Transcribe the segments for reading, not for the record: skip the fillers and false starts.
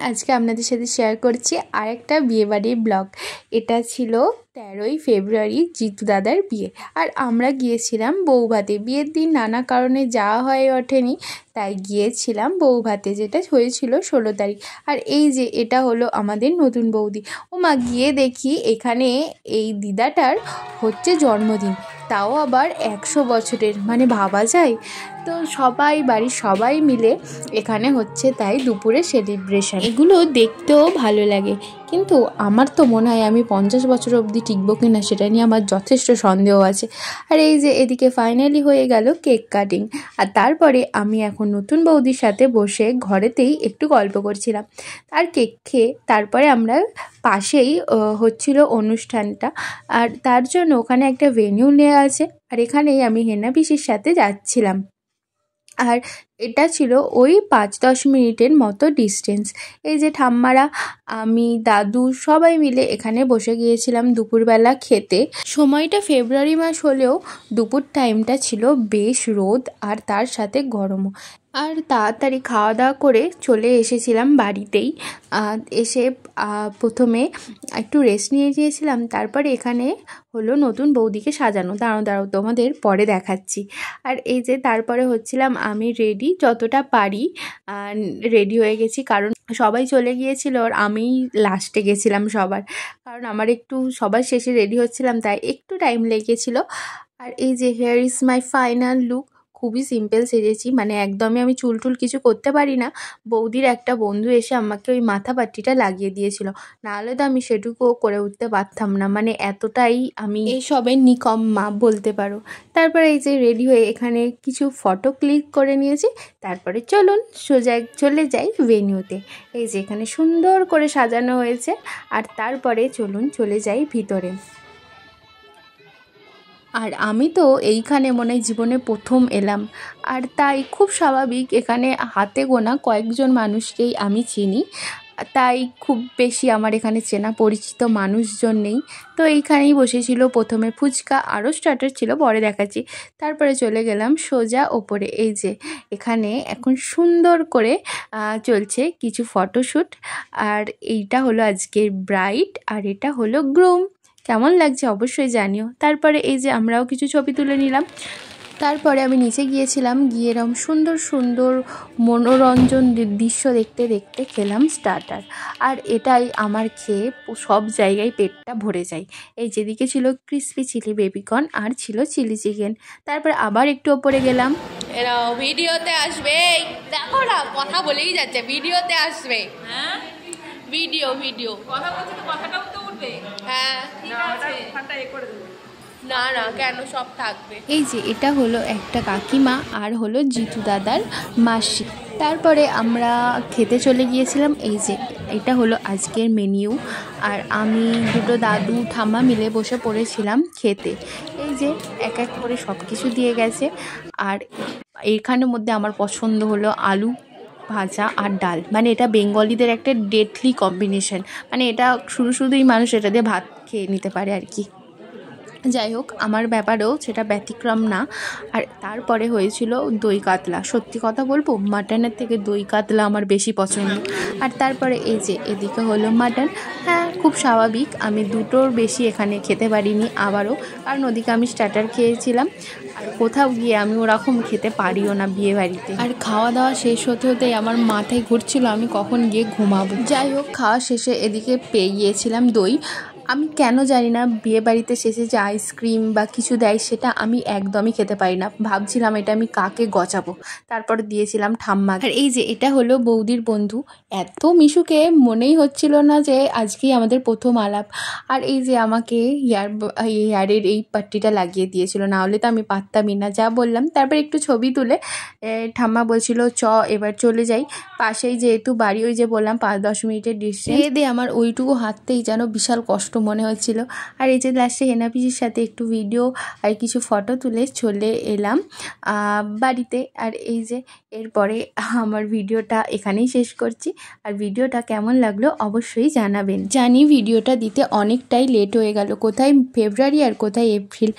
আজকে আপনাদের সাথে শেয়ার করছি আরেকটা বিয়েবাড়ির ব্লগ। এটা ছিল 13ই ফেব্রুয়ারি জিতু দাদার বিয়ে, আর আমরা গিয়েছিলাম বউভাতে। বিয়ের দিন নানা কারণে যাওয়া হয়ে ওঠেনি, তাই গিয়েছিলাম বউভাতে, যেটা হয়েছিল 16 তারিখ। আর এই যে এটা হলো আমাদের নতুন বৌদি। ও মা, গিয়ে দেখি এখানে এই দিদাটার হচ্ছে জন্মদিন, তাও আবার 100 বছরের, মানে ভাবা যায়। তো সবাই, বাড়ির সবাই মিলে এখানে হচ্ছে তাই দুপুরে সেলিব্রেশন। এগুলো দেখতেও ভালো লাগে, কিন্তু আমার তো মনে হয় আমি 50 বছর অবধি টিকবো কিনা সেটা নিয়ে আমার যথেষ্ট সন্দেহ আছে। আর এই যে এদিকে ফাইনালি হয়ে গেল কেক কাটিং, আর তারপরে আমি এখন নতুন বৌদির সাথে বসে ঘরেতেই একটু গল্প করছিলাম। আর কেক খেয়ে তারপরে আমরা পাশেই হচ্ছিল অনুষ্ঠানটা, আর তার জন্য ওখানে একটা ভেন্যু নেওয়া আছে, আর এখানেই আমি হেনা পিসির সাথে যাচ্ছিলাম। আর এটা ছিল ওই 5-10 মিনিটের মতো ডিস্টেন্স। এই যে ঠাম্মারা, আমি, দাদু সবাই মিলে এখানে বসে গিয়েছিলাম দুপুরবেলা খেতে। সময়টা ফেব্রুয়ারি মাস হলেও দুপুর টাইমটা ছিল বেশ রোদ, আর তার সাথে গরমও। আর তাড়াতাড়ি খাওয়া দাওয়া করে চলে এসেছিলাম বাড়িতেই। এসে প্রথমে একটু রেস্ট নিয়ে গিয়েছিলাম, তারপরে এখানে হলো নতুন বৌদিকে সাজানো। দাঁড়াও তোমাদের পরে দেখাচ্ছি। আর এই যে তারপরে হচ্ছিলাম আমি রেডি, যতটা পারি রেডি হয়ে গেছি, কারণ সবাই চলে গিয়েছিল আর আমি লাস্টে গেছিলাম সবার, কারণ আমার একটু সবার শেষে রেডি হচ্ছিলাম, তাই একটু টাইম লেগেছিল। আর এই যে hair is my final look. খুবই সিম্পল সেজেছি, মানে একদমই আমি চুল টুল কিছু করতে পারি না। বৌদির একটা বন্ধু এসে আমাকে ওই মাথা পাট্টিটা লাগিয়ে দিয়েছিল, নাহলে তো আমি সেটুকুও করে উঠতে পারতাম না, মানে এতটাই আমি এসবের নিকম্মা বলতে পারো। তারপরে এই যে রেডি হয়ে এখানে কিছু ফটো ক্লিক করে নিয়েছি, তারপরে চলুন সোজা চলে যাই ভেন্যুতে। এই যে এখানে সুন্দর করে সাজানো হয়েছে, আর তারপরে চলুন চলে যাই ভিতরে। আর আমি তো এইখানে মনে হয় জীবনে প্রথম এলাম, আর তাই খুব স্বাভাবিক এখানে হাতে গোনা কয়েকজন মানুষকেই আমি চিনি, তাই খুব বেশি আমার এখানে চেনা পরিচিত মানুষজন নেই। তো এইখানেই বসেছিল প্রথমে ফুচকা, আরও স্টার্টার ছিল, পরে দেখাচ্ছি। তারপরে চলে গেলাম সোজা ওপরে। এই যে এখানে এখন সুন্দর করে চলছে কিছু ফটোশ্যুট, আর এইটা হলো আজকের ব্রাইড, আর এটা হলো গ্রুম। কেমন লাগছে অবশ্যই জানিও। তারপরে এই যে আমরাও কিছু ছবি তুলে নিলাম। তারপরে আমি নিচে গিয়েছিলাম, গিয়ে এরকম সুন্দর সুন্দর মনোরঞ্জন দৃশ্য দেখতে দেখতে খেলাম স্টার্টার, আর এটাই আমার খেয়ে সব জায়গায় পেটটা ভরে যায়। এই যেদিকে ছিল ক্রিসপি চিলি বেবিকর্ন, আর ছিল চিলি চিকেন। তারপরে আবার একটু ওপরে গেলাম। এরা ভিডিওতে আসবে, দেখো না কথা বলেই যাচ্ছে, ভিডিওতে আসবে। হ্যাঁ, ভিডিও কথা বলছি তো, কথাটাও তো উঠবে। হ্যাঁ ঠিক আছে, ওখানটা এ করে দেবো। না কেন, সব থাকবে। এই যে এটা হলো একটা কাকিমা, আর হলো জিতু দাদার মাসি। তারপরে আমরা খেতে চলে গিয়েছিলাম। এই যে এটা হলো আজকের মেনিউ, আর আমি, দুটো দাদু ঠাম্মা মিলে বসে পড়েছিলাম খেতে। এই যে এক এক করে সব কিছু দিয়ে গেছে, আর এখানের মধ্যে আমার পছন্দ হলো আলু ভাজা আর ডাল, মানে এটা বেঙ্গলিদের একটা ডেডলি কম্বিনেশন, মানে এটা শুধুই মানুষ এটা দিয়ে ভাত খেয়ে নিতে পারে আর কি। যাই হোক, আমার ব্যাপারেও সেটা ব্যতিক্রম না। আর তারপরে হয়েছিল দই কাতলা। সত্যি কথা বলবো, মাটনের থেকে দই কাতলা আমার বেশি পছন্দ। আর তারপরে এই যে এদিকে হলো মাটন। হ্যাঁ, খুব স্বাভাবিক, আমি দুটোর বেশি এখানে খেতে পারিনি আবারও, কারণ ওদিকে আমি স্টার্টার খেয়েছিলাম, আর কোথাও গিয়ে আমি ওরকম খেতে পারিও না বিয়ে বাড়িতে। আর খাওয়া দাওয়া শেষ হতে হতেই আমার মাথায় ঘুরছিল আমি কখন গিয়ে ঘুমাবো। যাই হোক, খাওয়া শেষে এদিকে পেয়ে গিয়েছিলাম দই। আমি কেন জানি না বিয়ে বাড়িতে শেষে যে আইসক্রিম বা কিছু দেয় সেটা আমি একদমই খেতে পারি না। ভাবছিলাম এটা আমি কাকে গচাবো, তারপর দিয়েছিলাম ঠাম্মা। আর এই যে এটা হলো বৌদির বন্ধু। এত মিশুকে মনেই হচ্ছিল না যে আজকেই আমাদের প্রথম আলাপ। আর এই যে আমাকে হেয়ারের এই পাট্টিটা লাগিয়ে দিয়েছিল, না হলে তো আমি পারতামই না, যা বললাম। তারপর একটু ছবি তুলে ঠাম্মা বলছিল এবার চলে যাই, পাশেই যেহেতু বাড়ি, ওই যে বললাম 5-10 মিনিটের ডিস্টেন্স। দিয়ে আমার ওইটুকু হাঁটতেই যেন বিশাল কষ্ট মনে হচ্ছিল। আর এই যে লাস্টে হেনা পিসির সাথে একটু ভিডিও আর কিছু ফটো তুলে চলে এলাম বাড়িতে। আর এই যে এরপরে আমার ভিডিওটা এখানেই শেষ করছি, আর ভিডিওটা কেমন লাগলো অবশ্যই জানাবেন। জানি ভিডিওটা দিতে অনেকটাই লেট হয়ে গেল, কোথায় ফেব্রুয়ারি আর কোথায় এপ্রিল,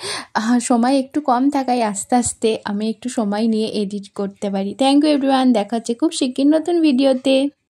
সময় একটু কম থাকায় আস্তে আস্তে আমি একটু সময় নিয়ে এডিট করতে পারি। থ্যাংক ইউ এভরিওয়ান, দেখা হচ্ছে খুব শিগগির নতুন ভিডিওতে।